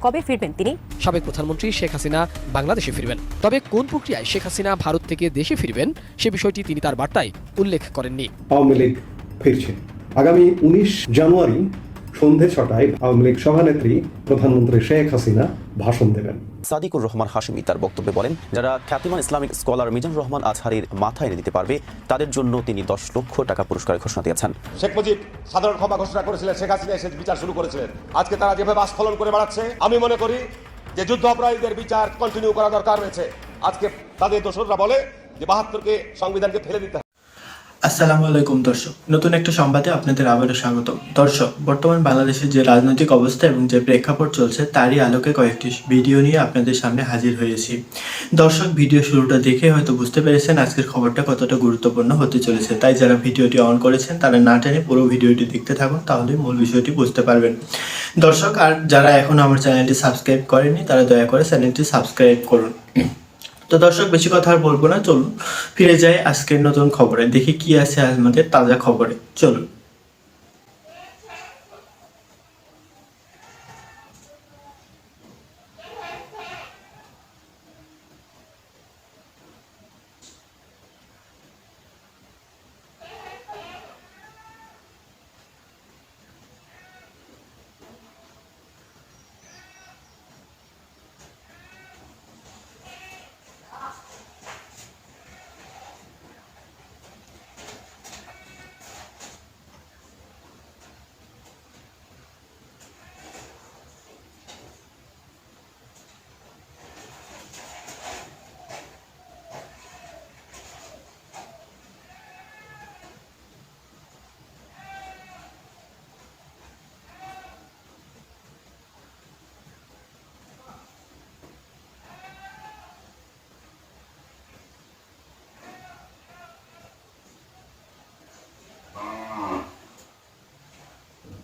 কবে ফিরবেন তিনি? সাবেক প্রধানমন্ত্রী শেখ হাসিনা বাংলাদেশে ফিরবেন, তবে কোন প্রক্রিয়ায় শেখ হাসিনা ভারত থেকে দেশে ফিরবেন সে বিষয়টি তিনি তার বার্তায় উল্লেখ করেননি। আওয়ামী লীগ ফিরছে আগামী 19 জানুয়ারি সন্ধে 6টায় আওয়ামী লীগ সভানেত্রী প্রধানমন্ত্রী শেখ হাসিনা ভাষণ দেবেন। সাদিকুর রহমান হাশিমি তার বক্তব্যে বলেন, যারা খ্যাতিমান ইসলামিক স্কলার মিজানুর রহমান আজহারীর মাথা এনে দিতে পারবে তাদের জন্য তিনি 10 লক্ষ টাকা পুরস্কারের ঘোষণা দিয়েছেন। শেখ মুজিব সাধারণ ক্ষমা ঘোষণা করেছিলেন, শেখ হাসিনা এসে বিচার শুরু করেছিলেন। আজকে তারা যেভাবে আস্ফলন করে বেড়াচ্ছে, আমি মনে করি যে যুদ্ধ অপরাধীদের বিচার কন্টিনিউ করা দরকার রয়েছে। আজকে তাদের দোসররা বলে যে 72কে সংবিধানকে ফেলে দিতে। আসসালামু আলাইকুম দর্শক, নতুন একটা সংবাদে আপনাদের আবারও স্বাগত। দর্শক, বর্তমান বাংলাদেশের যে রাজনৈতিক অবস্থা এবং যে প্রেক্ষাপট চলছে তারই আলোকে কয়েকটি ভিডিও নিয়ে আপনাদের সামনে হাজির হয়েছি। দর্শক, ভিডিও শুরুটা দেখে হয়তো বুঝতে পেরেছেন আজকের খবরটা কতটা গুরুত্বপূর্ণ হতে চলেছে, তাই যারা ভিডিওটি অন করেছেন তারা না টেনে পুরো ভিডিওটি দেখতে থাকুন, তাহলে মূল বিষয়টি বুঝতে পারবেন। দর্শক, আর যারা এখন আমার চ্যানেলটি সাবস্ক্রাইব করেনি তারা দয়া করে চ্যানেলটি সাবস্ক্রাইব করুন। তো দর্শক, বেশি কথা আর বলবো না, চলুন ফিরে যাই আজকের নতুন খবরে, দেখি কি আছে আমাদের তাজা খবরে। চলুন।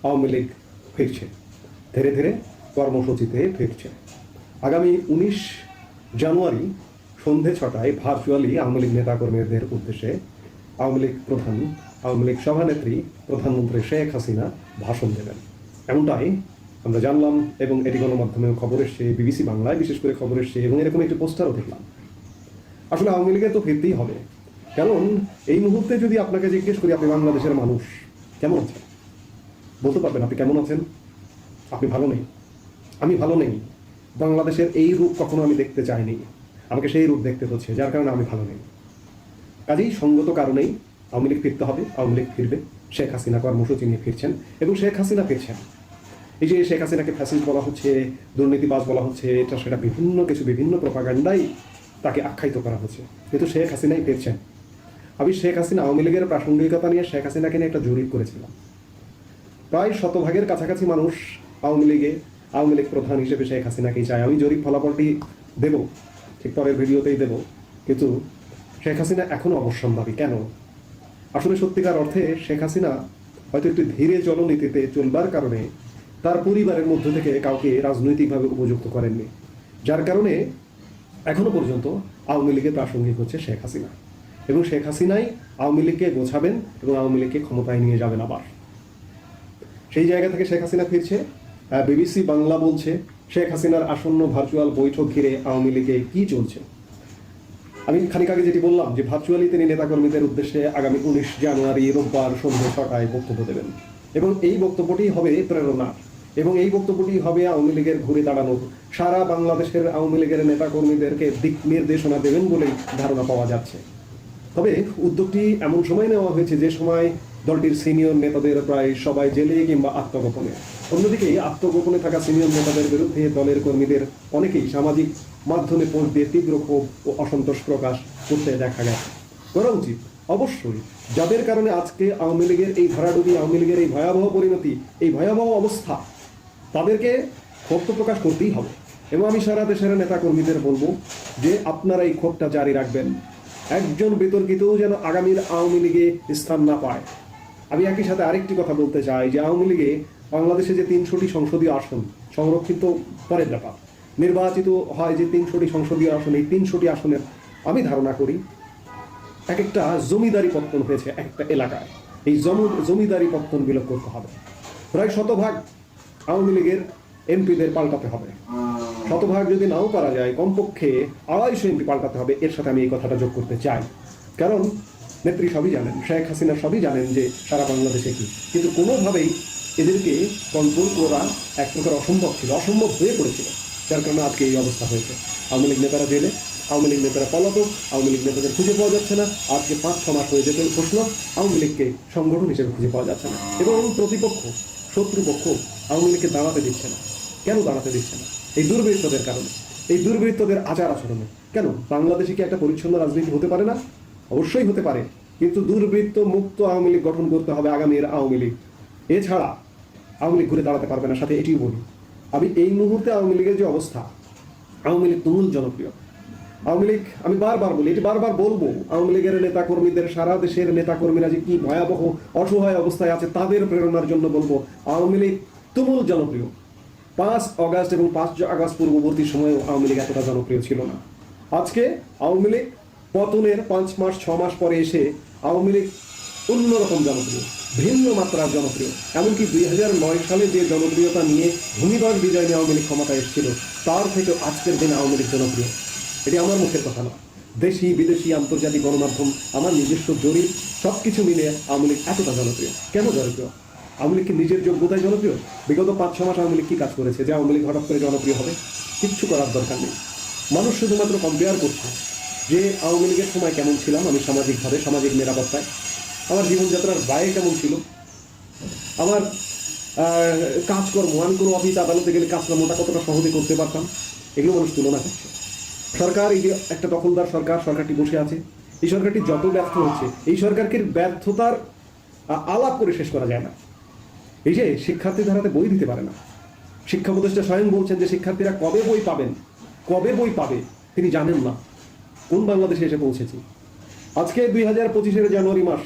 আওয়ামী লীগ ফিরছে, ধীরে ধীরে কর্মসূচিতে ফিরছে। আগামী 19 জানুয়ারি সন্ধে 6টায় ভার্চুয়ালি আওয়ামী লীগ নেতাকর্মীদের উদ্দেশ্যে আওয়ামী লীগ প্রধান, আওয়ামী লীগ সভানেত্রী প্রধানমন্ত্রী শেখ হাসিনা ভাষণ দেবেন, এমনটাই আমরা জানলাম। এবং এটি গণমাধ্যমেও খবর এসছে, বিবিসি বাংলায় বিশেষ করে খবর এসছে, এবং এরকম একটি পোস্টারও দেখলাম। আসলে আওয়ামী লীগের তো ফিরতেই হবে, কারণ এই মুহূর্তে যদি আপনাকে জিজ্ঞেস করি আপনি বাংলাদেশের মানুষ কেমন আছেন, বলতে পারবেন আপনি কেমন আছেন? আপনি ভালো নেই, আমি ভালো নেই। বাংলাদেশের এই রূপ কখনো আমি দেখতে চাইনি, আমাকে সেই রূপ দেখতে হচ্ছে, যার কারণে আমি ভালো নেই। কাজেই সঙ্গত কারণেই আওয়ামী লীগ ফিরতে হবে, আওয়ামী লীগ ফিরবে। শেখ হাসিনা কর্মসূচি নিয়ে ফিরছেন এবং শেখ হাসিনা ফিরছেন। এই যে শেখ হাসিনাকে ফ্যাসিস্ট বলা হচ্ছে, দুর্নীতিবাজ বলা হচ্ছে, এটা সেটা বিভিন্ন কিছু বিভিন্ন প্রপাগান্ডাই তাকে আখ্যায়িত করা হচ্ছে, কিন্তু শেখ হাসিনাই ফিরছেন। আমি শেখ হাসিনা আওয়ামী লীগের প্রাসঙ্গিকতা নিয়ে শেখ হাসিনাকে নিয়ে একটা জরিপ করেছিলাম। প্রায় 100% কাছাকাছি মানুষ আওয়ামী লীগ প্রধান হিসেবে শেখ হাসিনাকেই চায়। আমি জরিপ ফলাফলটি দেব, ঠিক পরের ভিডিওতেই দেব, কিন্তু শেখ হাসিনা এখনও অবশ্যম্ভাবী। কেন? আসলে সত্যিকার অর্থে শেখ হাসিনা হয়তো একটু ধীরে জননীতিতে চলবার কারণে তার পরিবারের মধ্য থেকে কাউকে রাজনৈতিকভাবে উপযুক্ত করেননি, যার কারণে এখনো পর্যন্ত আওয়ামী লীগের প্রাসঙ্গিক হচ্ছে শেখ হাসিনা, এবং শেখ হাসিনাই আওয়ামী লীগকে গোছাবেন এবং আওয়ামী লীগকে ক্ষমতায় নিয়ে যাবেন আবার। সেই জায়গা থেকে শেখ হাসিনা ফিরছে। বিবিসি বাংলা বলছে শেখ হাসিনার আসন্ন ভার্চুয়াল বৈঠক ঘিরে আওয়ামী লীগে কি চলছে। আমি খানিক আগে যেটি বললাম যে ভার্চুয়ালি তিনি নেতাকর্মীদের উদ্দেশ্যে আগামী 19 জানুয়ারি রোববার সন্ধ্যে 6টায় বক্তব্য দেবেন, এবং এই বক্তব্যটি হবে প্রেরণা, এবং এই বক্তব্যটি হবে আওয়ামী লীগের ঘুরে দাঁড়ানোর, সারা বাংলাদেশের আওয়ামী লীগের নেতাকর্মীদেরকে দিক নির্দেশনা দেবেন বলেই ধারণা পাওয়া যাচ্ছে। তবে উদ্যোগটি এমন সময় নেওয়া হয়েছে যে সময় দলটির সিনিয়র নেতাদের প্রায় সবাই জেলে কিংবা আত্মগোপনে। অন্যদিকে আত্মগোপনে থাকা সিনিয়র নেতাদের বিরুদ্ধে দলের কর্মীদের অনেকেই সামাজিক মাধ্যমে পোস্ট দিয়ে তীব্র ক্ষোভ ও অসন্তোষ প্রকাশ করতে দেখা গেছে। করা উচিত অবশ্যই, যাদের কারণে আজকে আওয়ামী লীগের এই ধারাডুবি, আওয়ামী লীগের এই ভয়াবহ পরিণতি, এই ভয়াবহ অবস্থা, তাদেরকে ক্ষোভ প্রকাশ করতেই হবে। এবং আমি সারা দেশের নেতাকর্মীদের বলবো যে আপনারা এই ক্ষোভটা জারি রাখবেন, একজন বিতর্কিতও যেন আগামীর আওয়ামী লীগে স্থান না পায়। আমি একই সাথে আরেকটি কথা বলতে চাই যে আওয়ামী লীগে বাংলাদেশে যে 300টি সংসদীয় আসন সংরক্ষিত পরের ব্যাপার, নির্বাচিত হয় যে 300টি সংসদীয় আসন, এই 300টি আসনের আমি ধারণা করি এক একটা জমিদারি পত্তন হয়েছে একটা এলাকায়। এই জমিদারি পত্তন বিলোপ করতে হবে। প্রায় 100% আওয়ামী লীগের এমপিদের পাল্টাতে হবে। শতভাগ যদি নাও পারা যায়, কমপক্ষে 250 এমপি পাল্টাতে হবে। এর সাথে আমি এই কথাটা যোগ করতে চাই, কারণ নেত্রী সবই জানেন, শেখ হাসিনা সবই জানেন যে সারা বাংলাদেশে কি, কিন্তু কোনোভাবেই এদেরকে কন্ট্রোল করা এক প্রকার অসম্ভব ছিল, অসম্ভব হয়ে পড়েছিল। যার কারণে আজকে এই অবস্থা হয়েছে। আওয়ামী লীগ নেতারা জেলে, আওয়ামী লীগ নেতারা পলাতক, আওয়ামী লীগ নেতাদের খুঁজে পাওয়া যাচ্ছে না। আজকে 5-6 মাস হয়ে যেতে প্রশ্ন, আওয়ামী লীগকে সংগঠন হিসেবে খুঁজে পাওয়া যাচ্ছে না। এবং প্রতিপক্ষ, শত্রুপক্ষ আওয়ামী লীগকে দাঁড়াতে দিচ্ছে না। কেন দাঁড়াতে দিচ্ছে না? এই দুর্বৃত্তদের কারণে, এই দুর্বৃত্তদের আচার আচরণে। কেন বাংলাদেশে কি একটা পরিচ্ছন্ন রাজনীতি হতে পারে না? অবশ্যই হতে পারে, কিন্তু দুর্বৃত্ত মুক্ত আওয়ামী লীগ গঠন করতে হবে, আগামীর আওয়ামী লীগ। এছাড়া আওয়ামী লীগ ঘুরে দাঁড়াতে পারবে না। সাথে এটিও বলি, আমি এই মুহূর্তে আওয়ামী লীগের যে অবস্থা, আওয়ামী লীগ তুমুল জনপ্রিয়। আওয়ামী লীগ, আমি বারবার বলি, এটি বারবার বলবো, আওয়ামী লীগের নেতাকর্মীদের, সারা দেশের নেতাকর্মীরা যে কি ভয়াবহ অসহায় অবস্থায় আছে, তাদের প্রেরণার জন্য বলবো, আওয়ামী লীগ তুমুল জনপ্রিয়। 5 অগাস্ট এবং 5 আগস্ট পূর্ববর্তী সময়েও আওয়ামী লীগ এতটা জনপ্রিয় ছিল না। আজকে আওয়ামী লীগ পতনের 5 মাস 6 মাস পরে এসে আওয়ামী লীগ অন্যরকম জনপ্রিয়, ভিন্ন মাত্রার জনপ্রিয়। এমনকি 2009 সালে যে জনপ্রিয়তা নিয়ে ভূমিদল বিজয় নিয়ে আওয়ামী লীগ ক্ষমতায় এসেছিল, তার থেকে আজকের দিনে আওয়ামী লীগ জনপ্রিয়। এটি আমার মুখের কথা না, দেশি বিদেশি আন্তর্জাতিক গণমাধ্যম, আমার নিজস্ব জরিপ, সব কিছু মিলে আওয়ামী লীগ এতটা জনপ্রিয়। কেন জনপ্রিয়? আওয়ামী লীগ কি নিজের যোগ্যতায় জনপ্রিয়? বিগত 5-6 মাস আওয়ামী লীগ কি কাজ করেছে যে আওয়ামী লীগ হঠাৎ করে জনপ্রিয় হবে? কিচ্ছু করার দরকার নেই। মানুষ শুধুমাত্র কম্পেয়ার করছে যে আওয়ামী লীগের সময় কেমন ছিলাম আমি সামাজিকভাবে, সামাজিক নিরাপত্তায়, আমার জীবনযাত্রার ব্যয় কেমন ছিল, আমার কাজকর্ম, আমি কোনো অফিস আদালতে গেলে কাজকর্মটা কতটা সহজে করতে পারতাম, এগুলো মানুষ তুলনা করছে। সরকার, এই যে একটা দখলদার সরকার, সরকারটি বসে আছে, এই সরকারটি যত ব্যর্থ হচ্ছে, এই সরকারকে ব্যর্থতার আলাপ করে শেষ করা যায় না। এই যে শিক্ষার্থীদের হাতে বই দিতে পারে না, শিক্ষা উপদেষ্টা স্বয়ং বলছেন যে শিক্ষার্থীরা কবে বই পাবেন, কবে বই পাবে তিনি জানেন না। কোন বাংলাদেশে এসে পৌঁছেছি? আজকে 2025-এর জানুয়ারি মাস,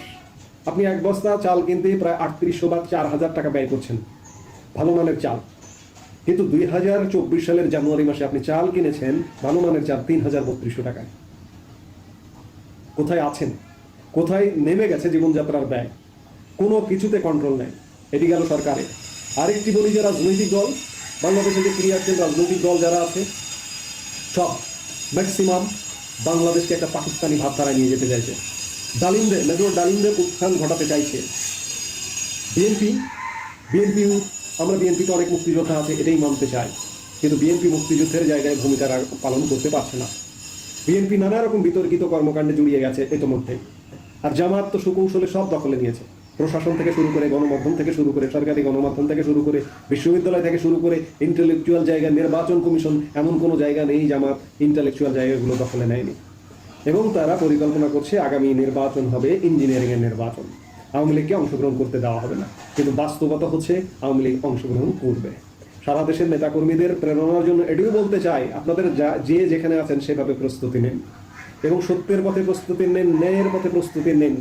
আপনি 1 বস্তা চাল কিনতে প্রায় 3800 বা 4000 টাকা ব্যয় করছেন, ভালো মানের চাল। কিন্তু 2024 সালের জানুয়ারি মাসে আপনি চাল কিনেছেন, ভালো মানের চাল, 3300 টাকায়। কোথায় আছেন? কোথায় নেমে গেছে জীবনযাত্রার ব্যয়? কোনো কিছুতে কন্ট্রোল নেই। এটি গেল সরকারের। আরেকটি বলি, যে রাজনৈতিক দল, বাংলাদেশে যে ক্রিয়াশীল রাজনৈতিক দল যারা আছে, সব ম্যাক্সিমাম বাংলাদেশকে একটা পাকিস্তানি ভাবধারায় নিয়ে যেতে চাইছে। ডালিমদের, মেজর ডালিমদের উত্থান ঘটাতে চাইছে বিএনপি। আমরা বিএনপিতে অনেক মুক্তিযোদ্ধা আছে, এটাই মানতে চাই, কিন্তু বিএনপি মুক্তিযুদ্ধের জায়গায় ভূমিকা পালন করতে পারছে না। বিএনপি নানা রকম বিতর্কিত কর্মকাণ্ডে জড়িয়ে গেছে ইতোমধ্যে। আর জামাত তো সুকৌশলে সব দখলে নিয়েছে, প্রশাসন থেকে শুরু করে, গণমাধ্যম থেকে শুরু করে, সরকারি গণমাধ্যম থেকে শুরু করে, বিশ্ববিদ্যালয় থেকে শুরু করে, ইন্টেলেকচুয়াল জায়গা, নির্বাচন কমিশন, এমন কোনো জায়গা নেই জামাত ইন্টেলেকচুয়াল জায়গাগুলো দখলে নেয়নি। এবং তারা পরিকল্পনা করছে আগামী নির্বাচন হবে ইঞ্জিনিয়ারিংয়ের নির্বাচন, আওয়ামী লীগকে অংশগ্রহণ করতে দেওয়া হবে না। কিন্তু বাস্তবতা হচ্ছে আওয়ামী লীগ অংশগ্রহণ করবে। সারা দেশের নেতাকর্মীদের প্রেরণার জন্য এটিও বলতে চাই, আপনাদের যে যেখানে আছেন সেভাবে প্রস্তুতি নিন এবং সত্যের পথে প্রস্তুতি নেন, ন্যায়ের পথে প্রস্তুতি নেন।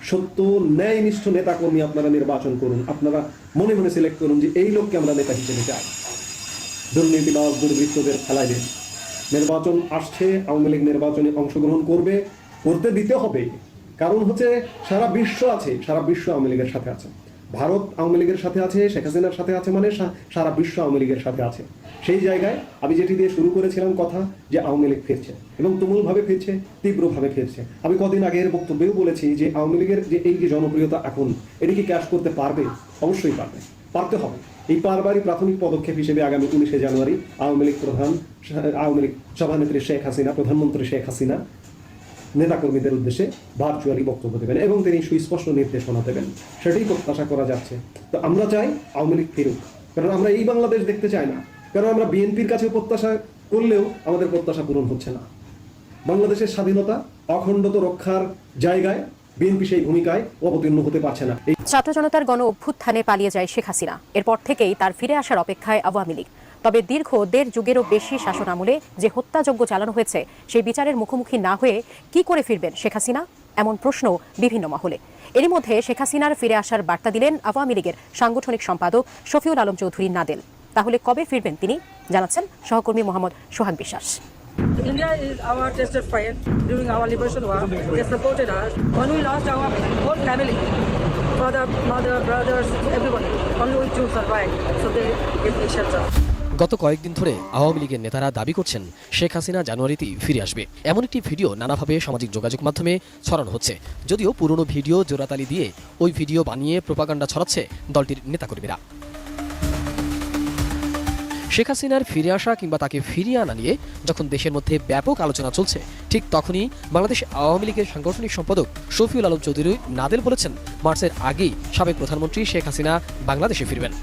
সত্য ন্যায়নিষ্ঠ নেতাকর্মী আপনারা নির্বাচন করুন। আপনারা মনে মনে সিলেক্ট করুন যে এই লোককে আমরা নেতা হিসেবে চাই। দুর্নীতিবাজ, দুর্বৃত্তদের ফেলাই দিন। নির্বাচন আসছে, আওয়ামী লীগ নির্বাচনে অংশগ্রহণ করবে, করতে দিতে হবে। কারণ হচ্ছে সারা বিশ্ব আছে, সারা বিশ্ব আওয়ামী লীগের সাথে আছে। ভারত আওয়ামী লীগের সাথে আছে, শেখ হাসিনার সাথে আছে, মানে সারা বিশ্ব আওয়ামী লীগের সাথে আছে। সেই জায়গায় আমি যেটি দিয়ে শুরু করেছিলাম কথা, যে আওয়ামী লীগ ফিরছে এবং তুমুলভাবে ফিরছে, তীব্রভাবে ফিরছে। আমি কদিন আগের বক্তব্যেও বলেছি যে আওয়ামী লীগের যে এই যে জনপ্রিয়তা এখন, এটি কি ক্যাশ করতে পারবে? অবশ্যই পারবে, পারতে হবে। এই পারবারই প্রাথমিক পদক্ষেপ হিসেবে আগামী 19 জানুয়ারি আওয়ামী লীগ সভানেত্রী শেখ হাসিনা, প্রধানমন্ত্রী শেখ হাসিনা নেতাকর্মীদের উদ্দেশ্যে ভার্চুয়ালি বক্তব্য দেবেন এবং তিনি সুস্পষ্ট নির্দেশনা দেবেন, সেটাই প্রত্যাশা করা যাচ্ছে। তো আমরা চাই আওয়ামী লীগ ফিরুক, কারণ আমরা এই বাংলাদেশ দেখতে চাই না। কারণ আমরা বিএনপির কাছে প্রত্যাশা করলেও আমাদের প্রত্যাশা পূরণ হচ্ছে না। বাংলাদেশের স্বাধীনতা, অখণ্ডতা রক্ষার জায়গায় বিএনপি সেই ভূমিকায় অবতীর্ণ হতে পারছে না। ছাত্র জনতার গণ অভ্যুত্থানে পালিয়ে যায় শেখ হাসিনা। এরপর থেকেই তার ফিরে আসার অপেক্ষায় আওয়ামী লীগ। তবে দীর্ঘ 1.5 যুগেরও বেশি শাসন আমলে যে হত্যাযজ্ঞ চালানো হয়েছে, সেই বিচারের মুখোমুখি না হয়ে কি করে ফিরবেন শেখ হাসিনা, এমন প্রশ্ন বিভিন্ন মহলে। এরই মধ্যে শেখ হাসিনার ফিরে আসার বার্তা দিলেন আওয়ামী লীগের সাংগঠনিক সম্পাদক শফিউল আলম চৌধুরী নাদেল। তাহলে কবে ফিরবেন তিনি, জানাচ্ছেন সহকর্মী মোহাম্মদ সোহাগ বিশ্বাস। India is our tested friend during our liberation war. They supported us. When we lost our whole family, father, mother, brothers, everyone, only we two survived. So they gave me shelter. গত কয়েকদিন ধরে আওয়ামী লীগের নেতারা দাবি করছেন শেখ হাসিনা জানুয়ারিতেই ফিরে আসবে। এমন একটি ভিডিও নানাভাবে সামাজিক যোগাযোগ মাধ্যমে ছড়ানো হচ্ছে। যদিও পুরনো ভিডিও জোড়াতালি দিয়ে ওই ভিডিও বানিয়ে প্রোপাগান্ডা ছড়াচ্ছে দলটির নেতাকর্মীরা। শেখ হাসিনার ফিরে আসা কিংবা তাকে ফিরিয়ে আনা নিয়ে যখন দেশের মধ্যে ব্যাপক আলোচনা চলছে, ঠিক তখনই বাংলাদেশ আওয়ামী লীগের সাংগঠনিক সম্পাদক শফিউল আলম চৌধুরী নাদেল বলেছেন, মার্চের আগেই সাবেক প্রধানমন্ত্রী শেখ হাসিনা বাংলাদেশে ফিরবেন।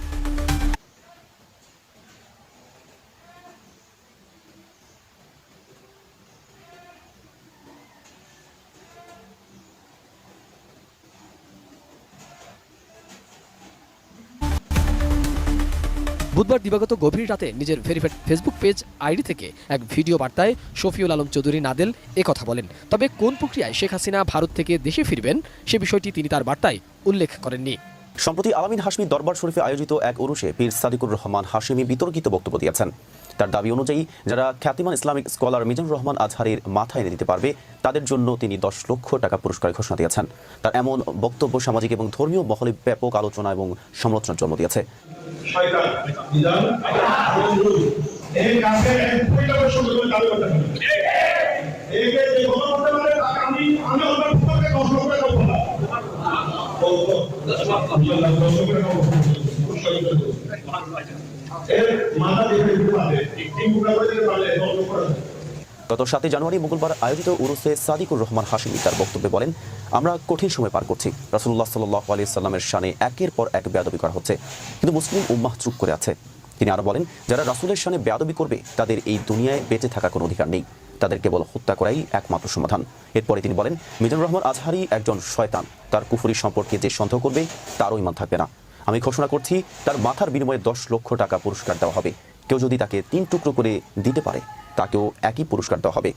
বুধবার দিবাগত গভীর রাতে নিজের ভেরিফাইড ফেসবুক পেজ আইডি থেকে এক ভিডিও বার্তায় শফিউল আলম চৌধুরী নাদেল একথা বলেন। তবে কোন প্রক্রিয়ায় শেখ হাসিনা ভারত থেকে দেশে ফিরবেন সে বিষয়টি তিনি তার বার্তায় উল্লেখ করেননি। সম্প্রতি আলামিন হাশমি দরবার শরীফে আয়োজিত এক উরুসে পীর সাদিকুর রহমান হাশমি বিতর্কিত বক্তব্য দিয়েছেন। তার দাবি অনুযায়ী যারা খ্যাতিমান ইসলামিক স্কলার মিজানুর রহমান আজহারির মাথা এনে দিতে পারবে তাদের জন্য তিনি 10 লক্ষ টাকা পুরস্কার ঘোষণা দিয়েছেন। তার এমন বক্তব্য সামাজিক এবং ধর্মীয় মহলে ব্যাপক আলোচনা এবং সমালোচনার জন্ম দিয়েছে। গত 7 জানুয়ারি মঙ্গলবার আয়োজিত উরুসে সাদিকুর রহমান হাশমি তার বক্তব্যে বলেন, আমরা কঠিন সময় পার করছি। রাসূলুল্লাহ সাল্লাল্লাহু আলাইহি সাল্লামের শানে একের পর এক বেয়াদবি করা হচ্ছে, কিন্তু মুসলিম উম্মাহ চুপ করে আছে। তিনি আরো বলেন, যারা রাসূলের শানে বেয়াদবি করবে তাদের এই দুনিয়ায় বেঁচে থাকার কোনো অধিকার নেই, তাদের কেবল হত্যা করাই একমাত্র সমাধান। এরপরে তিনি বলেন, মিজানুর রহমান আজহারি একজন শয়তান, তার কুফরি সম্পর্কে যে সন্দেহ করবে তারও ঈমান থাকবে না। আমি ঘোষণা করছি তার মাথার বিনিময়ে 10 লক্ষ টাকা পুরস্কার দেওয়া হবে। কেউ যদি তাকে 3 টুকরো করে দিতে পারে তাকেও একই পুরস্কার দেওয়া হবে।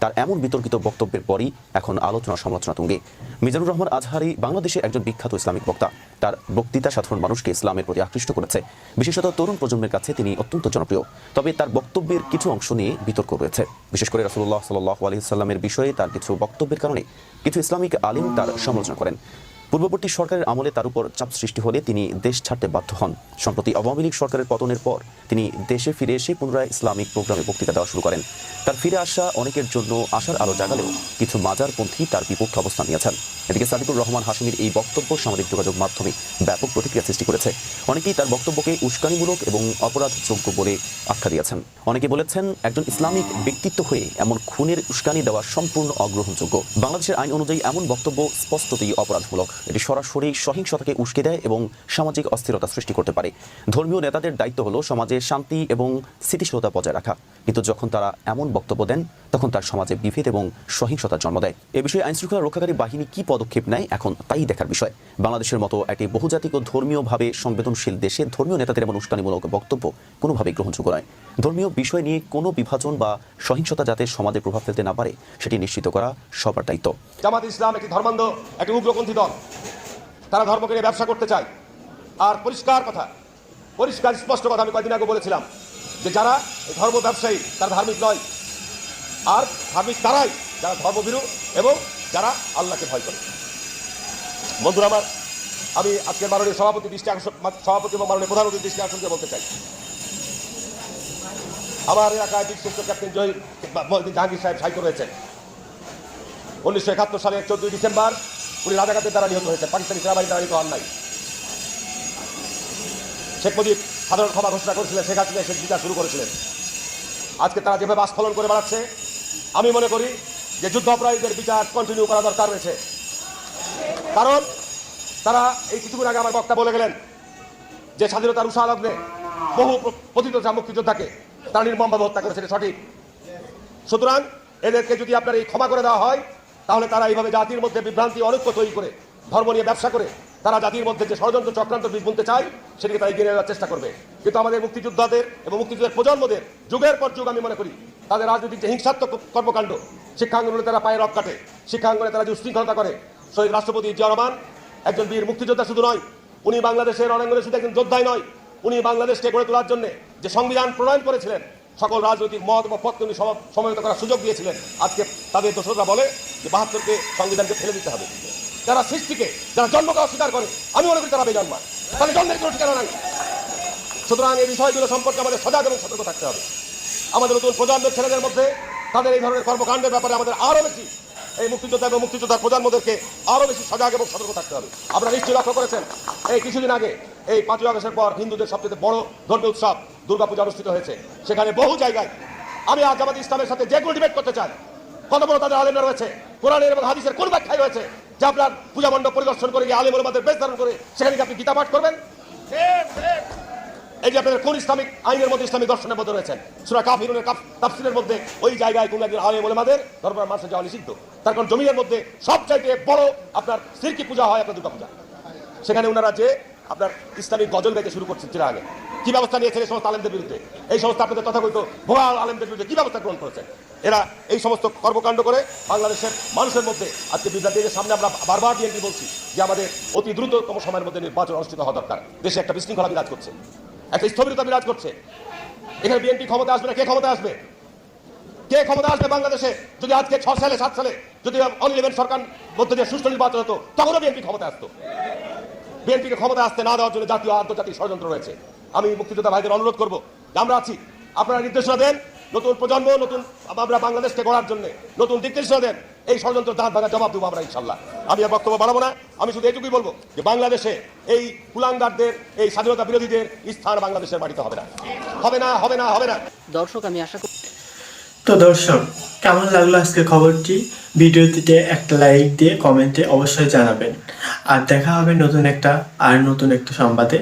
তার এমন বিতর্কিত বক্তব্যের পরই এখন আলোচনা সমালোচনা তুঙ্গে। মিজানুর রহমান আজহারি বাংলাদেশের একজন বিখ্যাত ইসলামিক বক্তা। তার বক্তৃতা সাধারণ মানুষকে ইসলামের প্রতি আকৃষ্ট করেছে। বিশেষত তরুণ প্রজন্মের কাছে তিনি অত্যন্ত জনপ্রিয়। তবে তার বক্তব্যের কিছু অংশ নিয়ে বিতর্ক রয়েছে। বিশেষ করে রাসূলুল্লাহ সাল্লাল্লাহু আলাইহি সাল্লামের বিষয়ে তার কিছু বক্তব্যের কারণে কিছু ইসলামিক আলিম তার সমালোচনা করেন। পূর্ববর্তী সরকারের আমলে তার উপর চাপ সৃষ্টি হলে তিনি দেশ ছাড়তে বাধ্য হন। সম্প্রতি আওয়ামী লীগ সরকারের পতনের পর তিনি দেশে ফিরে এসে পুনরায় ইসলামিক প্রোগ্রামে বক্তৃতা দেওয়া শুরু করেন। তার ফিরে আসা অনেকের জন্য আশার আলো জাগালেও কিছু মাজারপন্থী তার বিপক্ষে অবস্থান নিয়েছেন। এদিকে সাদিকুর রহমান হাশমির এই বক্তব্য সামাজিক যোগাযোগ মাধ্যমে ব্যাপক প্রতিক্রিয়া সৃষ্টি করেছে। অনেকেই তার বক্তব্যকে উস্কানিমূলক এবং অপরাধযোগ্য বলে আখ্যা দিয়েছেন। অনেকে বলেছেন, একজন ইসলামিক ব্যক্তিত্ব হয়ে এমন খুনের উস্কানি দেওয়া সম্পূর্ণ অগ্রহণযোগ্য। বাংলাদেশের আইন অনুযায়ী এমন বক্তব্য স্পষ্টতই অপরাধমূলক। এটি সরাসরি সহিংসতাকে উস্কে দেয় এবং সামাজিক অস্থিরতা সৃষ্টি করতে পারে। ধর্মীয় নেতাদের দায়িত্ব হলো সমাজে শান্তি এবং স্থিতিশীলতা বজায় রাখা, কিন্তু যখন তারা এমন বক্তব্য দেন তখন তার সমাজে বিভেদ এবং সহিংসতার জন্ম দেয়। এ বিষয়ে আইনশৃঙ্খলা রক্ষাকারী বাহিনী কি পদক্ষেপ নেয় এখন তাই দেখার বিষয়। বাংলাদেশের মতো একটি বহুজাতিক ও ধর্মীয়ভাবে সংবেদনশীল দেশে ধর্মীয় নেতাদের এমন উস্কানিমূলক বক্তব্য কোনোভাবেই গ্রহণযোগ্য নয়। ধর্মীয় বিষয় নিয়ে কোনো বিভাজন বা সহিংসতা যাতে সমাজে প্রভাব ফেলতে না পারে সেটি নিশ্চিত করা সবার দায়িত্ব। জামাত ইসলাম একটি ধর্মান্ধ, একটি উগ্রপন্থী দল। তারা ধর্মকে নিয়ে ব্যবসা করতে চায়। আর পরিষ্কার স্পষ্ট কথা আমি কয়েকদিন আগে বলেছিলাম যে যারা ধর্ম ব্যবসায়ী তারা ধার্মিক নয়। আর ধার্মিক তারাই যারা ধর্মভীরু এবং যারা আল্লাহকে ভয় করে। বন্ধুরা আমার, আমি আজকের মাননীয় সভাপতি এবং মাননীয় প্রধানমন্ত্রীর দৃষ্টি আকর্ষণ করে বলতে চাই, আমার এলাকায় বিশিষ্ট ক্যাপ্টেন জাহাঙ্গীর সাহেব সাহিত্য রয়েছেন। 1971 সালের 14 ডিসেম্বর উনি রাজাকারদের দ্বারা নিহত হয়েছেন, পাকিস্তানি সেনাবাহিনীর দ্বারা নিহত হন নাই। শেখ মুজিব সাধারণ ক্ষমা ঘোষণা করেছিলেন, শেখ হাসিনা শেখ বিচার শুরু করেছিলেন। আজকে তারা যেভাবে আস্ফলন করে বেড়াচ্ছে, আমি মনে করি যে যুদ্ধ অপরাধীদের বিচার কন্টিনিউ করা দরকার রয়েছে। কারণ তারা এই কিছুদিন আগে আমার বক্তা বলে গেলেন যে স্বাধীনতার উষা লগ্নে বহু পতিত মুক্তিযোদ্ধাকে তারা নির্মমভাবে হত্যা করেছে, সঠিক। সুতরাং এদেরকে যদি আপনার এই ক্ষমা করে দেওয়া হয় তাহলে তারা এইভাবে জাতির মধ্যে বিভ্রান্তি অনৈক্য তৈরি করে ধর্ম নিয়ে ব্যবসা করে তারা জাতির মধ্যে যে ষড়যন্ত্র চক্রান্ত বীজ বুনতে চায় সেটিকে তারা এগিয়ে নেওয়ার চেষ্টা করবে। কিন্তু আমাদের মুক্তিযোদ্ধাদের এবং মুক্তিযুদ্ধের প্রজন্মদের যুগের পর যুগ আমি মনে করি তাদের রাজনৈতিক যে হিংসাত্মক কর্মকাণ্ড, শিক্ষাঙ্গনে তারা পায়ে রব কাটে, শিক্ষাঙ্গনে তারা যে উশৃঙ্খলতা করে। শহীদ রাষ্ট্রপতি জিয়া রহমান একজন বীর মুক্তিযোদ্ধা শুধু নয়, উনি বাংলাদেশের রণাঙ্গনে শুধু একজন যোদ্ধাই নয়, উনি বাংলাদেশকে গড়ে তোলার জন্য যে সংবিধান প্রণয়ন করেছিলেন, সকল রাজনৈতিক মত এবং পথকে উনি সমবেত করার সুযোগ দিয়েছিলেন। আজকে তাদের দোসররা বলে যে 72কে সংবিধানকে ফেলে দিতে হবে। যারা সৃষ্টিকে, যারা জন্মকে অস্বীকার করে, আমি মনে করি তারা বেজন্মা, তাহলে জন্মের কোনো ঠিকানা নাই। সুতরাং এই বিষয়গুলো সম্পর্কে আমাদের সজাগ এবং সতর্ক থাকতে হবে। আমাদের নতুন প্রজন্মের ছেলেদের মধ্যে তাদের এই ধরনের কর্মকাণ্ডের ব্যাপারে আমাদের আরো বেশি এই মুক্তিযোদ্ধা এবং মুক্তিযোদ্ধার প্রজন্মদেরকে আরো বেশি সজাগ এবং সতর্ক থাকতে হবে। আপনারা নিশ্চয়ই লক্ষ্য করেছেন এই কিছুদিন আগে এই 5ই আগস্টের পর হিন্দুদের সবচেয়ে বড় ধর্মীয় উৎসব দুর্গাপূজা অনুষ্ঠিত হয়েছে। সেখানে বহু জায়গায় আমি আজ জামাত ইসলামের সাথে যে কোনো ডিবেট করতে চাই, কত বড় তাদের আলেমরা রয়েছে, কোরআনের এবং হাদিসের কোন ব্যাখ্যায় রয়েছে যে আপনার পূজা মণ্ডপ পরিদর্শন করে গিয়ে আলেম ওলামাদের বেশ ধারণ করে সেখানে গিয়ে আপনি গীতা পাঠ করবেন? এই যে আপনাদের কোন ইসলামিক আইনের মধ্যে ইসলামিক দর্শনের মধ্যে রয়েছেন, সূরা কাফিরুনের তাফসীরের মধ্যে ওই জায়গায় কোন একজন আলেম ওলামাদের দরবার মাসে যাওয়া নিষিদ্ধ। তার কারণ জমিনের মধ্যে সবচাইতে বড় আপনার শিরকি পূজা হয় আপনার দুর্গা পূজা। সেখানে ওনারা যে আপনার ইসলামিক গজল গাইতে শুরু করছেন চিরা আগে, কি ব্যবস্থা নিয়েছেন এই সমস্ত আলেমদের বিরুদ্ধে? এই সমস্ত আপনাদের তথাকথিত ভুয়া আলেমদের বিরুদ্ধে কি ব্যবস্থা গ্রহণ করেছেন? এরা এই সমস্ত কর্মকাণ্ড করে বাংলাদেশের মানুষের মধ্যে আজকে বিদ্যার্থীদের সামনে আমরা বারবার বিএনপি বলছি যে আমাদের অতি দ্রুততম সময়ের মধ্যে নির্বাচন অনুষ্ঠিত হওয়া দরকার। দেশে একটা বিশৃঙ্খলা বিরাজ করছে, একটা স্থবিরতা বিরাজ করছে। এখানে বিএনপি ক্ষমতা আসবে না, কে ক্ষমতা আসবে? কে ক্ষমতা আসবে বাংলাদেশে? যদি আজকে 6 সালে 7 সালে যদি অন-ইলেভেন সরকার মধ্যে দিয়ে সুষ্ঠু নির্বাচন হতো তখনও বিএনপি ক্ষমতা আসতো। বিএনপিকে ক্ষমতা আসতে না দেওয়ার জন্য জাতীয় আন্তর্জাতিক ষড়যন্ত্র রয়েছে। আমি মুক্তিযোদ্ধা ভাইদের অনুরোধ করবো, আমরা আছি, আপনারা নির্দেশনা দেন, নতুন প্রজন্ম নতুন আমরা বাংলাদেশকে গড়ার জন্য নতুন দিক নির্দেশনা দেন। এই ষড়যন্ত্র দাঁত ভাঙা জবাব দেবো আমরা ইনশাল্লাহ। আমি আর বক্তব্য বাড়াবো না, আমি শুধু এইটুকুই বলবো যে বাংলাদেশে এই কুলাঙ্গারদের এই স্বাধীনতা বিরোধীদের স্থান বাংলাদেশের মাটিতে হবে না, হবে না, হবে না, হবে না। দর্শক, আমি আশা করি তো দর্শক, কেমন লাগলো আজকে খবরটি? ভিডিওটিতে একটা লাইক দিয়ে কমেন্টে অবশ্যই জানাবেন। আর দেখা হবে নতুন একটা সংবাদে।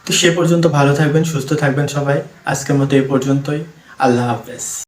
তো সে পর্যন্ত ভালো থাকবেন, সুস্থ থাকবেন সবাই। আজকের মতো এই পর্যন্তই। আল্লাহ হাফেজ।